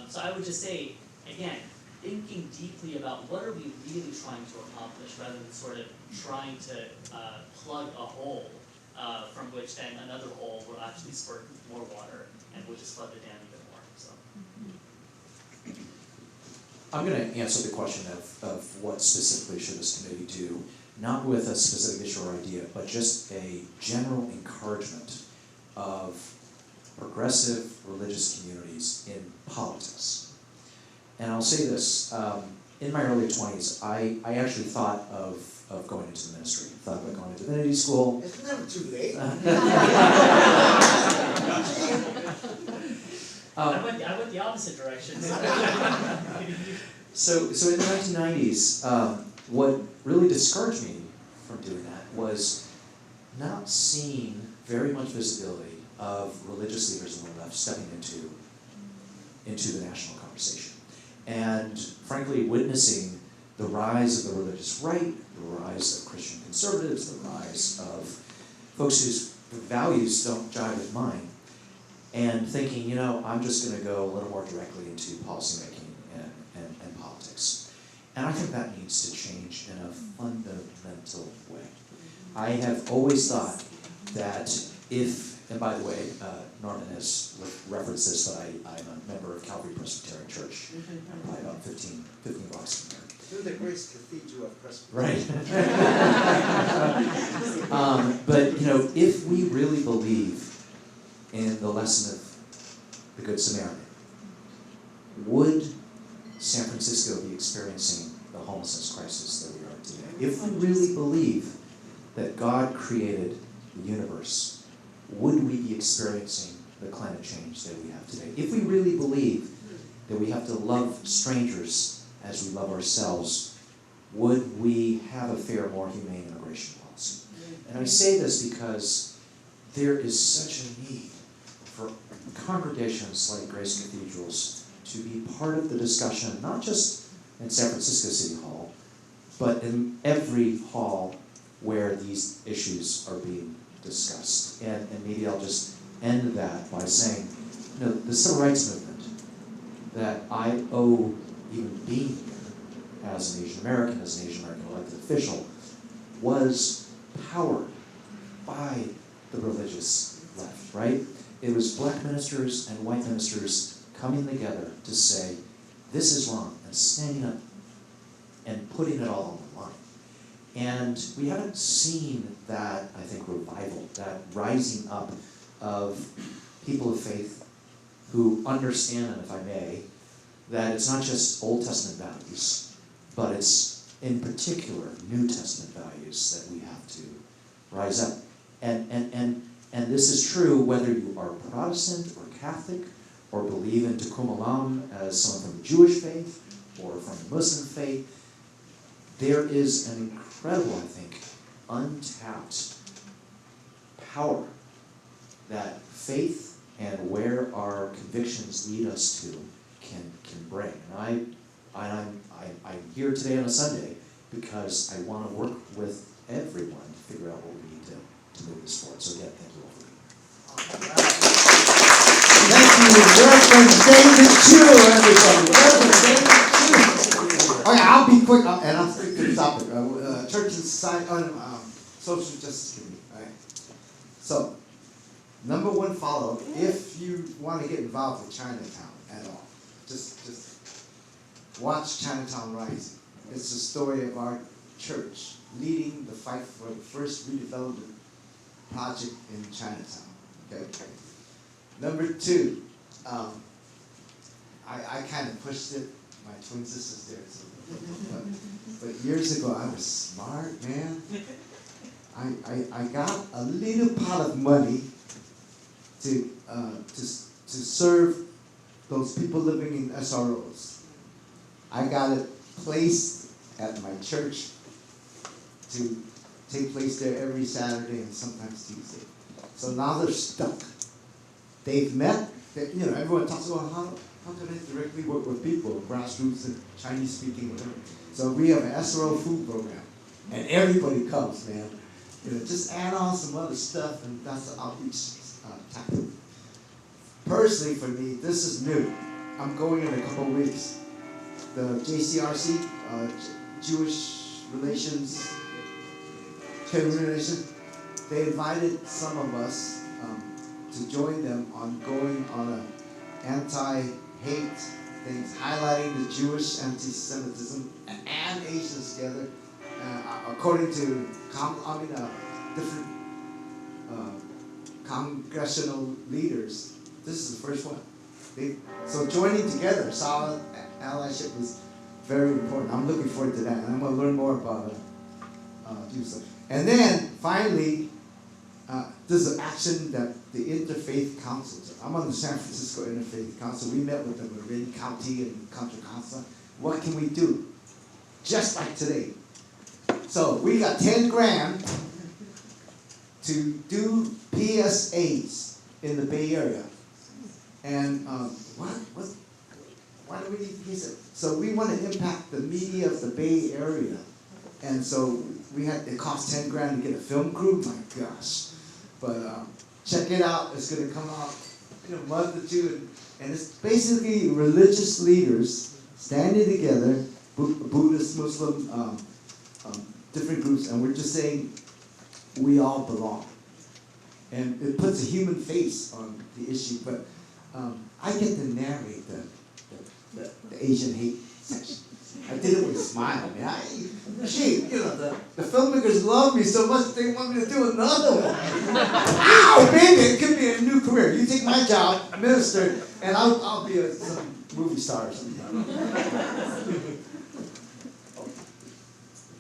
So I would just say, again, thinking deeply about what are we really trying to accomplish rather than sort of trying to plug a hole from which then another hole will actually spurt more water and will just flood the dam even more. So. I'm going to answer the question of what specifically should this committee do, not with a specific issue or idea, but just a general encouragement of progressive religious communities in politics. And I'll say this, in my early 20s, I actually thought of of going into the ministry. Thought about going to divinity school. It's never too late. I went the opposite direction. So in the 1990s, what really discouraged me from doing that was not seeing very much visibility of religious leaders on the left stepping into the national conversation. And frankly, witnessing the rise of the religious right, the rise of Christian conservatives, the rise of folks whose values don't jive with mine, and thinking, you know, I'm just going to go a little more directly into policymaking and politics. And I think that needs to change in a fundamental way. I have always thought that if, and by the way, Norman has referenced this, but I'm a member of Calvary Presbyterian Church, probably about 15 blocks from here. Through the Grace Cathedral of Presbyterian. Right. But, you know, if we really believe in the lesson of the Good Samaritan, would San Francisco be experiencing the homelessness crisis that we are today? If we really believe that God created the universe, would we be experiencing the climate change that we have today? If we really believe that we have to love strangers as we love ourselves, would we have a fair, more humane immigration policy? And I say this because there is such a need for congregations like Grace Cathedrals to be part of the discussion, not just in San Francisco City Hall, but in every hall where these issues are being discussed. And maybe I'll just end that by saying, you know, the civil rights movement that I owe even being here as an Asian American elected official, was powered by the religious left, right? It was black ministers and white ministers coming together to say, this is wrong, and standing up and putting it all on the line. And we haven't seen that, I think, revival, that rising up of people of faith who understand, and if I may, that it's not just Old Testament values, but it's in particular New Testament values that we have to rise up. And this is true whether you are Protestant or Catholic, or believe in Tikkun Olam as someone from the Jewish faith or from the Muslim faith. There is an incredible, I think, untapped power that faith and where our convictions lead us to can bring. And I'm here today on a Sunday because I want to work with everyone to figure out what we need to move this forward. So again, thank you all for being here. Thank you, Reverend David Chiu, everybody. Reverend David Chiu. Okay, I'll be quick, and I'll stick to the topic. Church and society, social justice committee. All right. So, number one follow-up: if you want to get involved with Chinatown at all, just watch Chinatown Rising. It's the story of our church leading the fight for the first redevelopment project in Chinatown. Okay. Number two, I kind of pushed it. My twin sister's there, so, but years ago I was smart, man. I got a little pot of money to serve those people living in SROs. I got it placed at my church to take place there every Saturday and sometimes Tuesday. So now they're stuck. They've met, you know, everyone talks about how can I directly work with people, grassroots and Chinese speaking, whatever. So we have an SRO food program, and everybody comes, man. You know, just add on some other stuff, and that's the outreach tactic. Personally, for me, this is new. I'm going in a couple of weeks. The JCRC, Jewish Relations, Community Relations, they invited some of us to join them on going on an anti-hate things, highlighting the Jewish anti-Semitism and Asians together, according to different congressional leaders. This is the first one. So joining together, solid allyship is very important. I'm looking forward to that, and I'm going to learn more about do so. And then finally, there's an action that the Interfaith Council, I'm on the San Francisco Interfaith Council, we met with the Marin County and Contra Costa. What can we do? Just like today. So we got 10 grand to do PSAs in the Bay Area. And why do we need PSA? So we want to impact the media of the Bay Area. And so it cost 10 grand to get a film crew, my gosh. But check it out, it's gonna come out in a month or two. And it's basically religious leaders standing together, Buddhist, Muslim, different groups, and we're just saying we all belong. And it puts a human face on the issue, but I get to narrate the Asian hate section. I did it with a smile, man. The filmmakers love me so much they want me to do another one. Ow, baby, it could be a new career. You take my job, minister, and I'll be some movie star or something.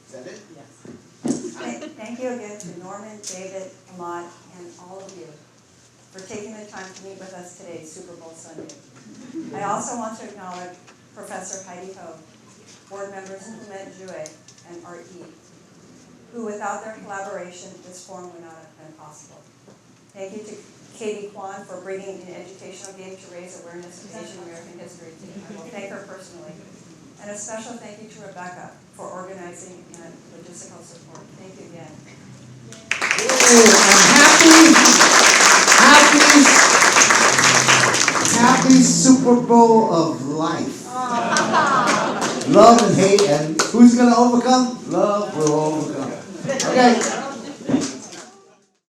Is that it? Thank you again to Norman, David, Hammad, and all of you for taking the time to meet with us today, Super Bowl Sunday. I also want to acknowledge Professor Heidi Ho, board members Clement Jouet and Art Yi, who without their collaboration, this forum would not have been possible. Thank you to Katie Kwan for bringing an educational game to raise awareness of Asian American history. I will thank her personally. And a special thank you to Rebecca for organizing and logistical support. Thank you again. Happy Super Bowl of life. Love and hate, and who's going to overcome? Love will overcome. Okay.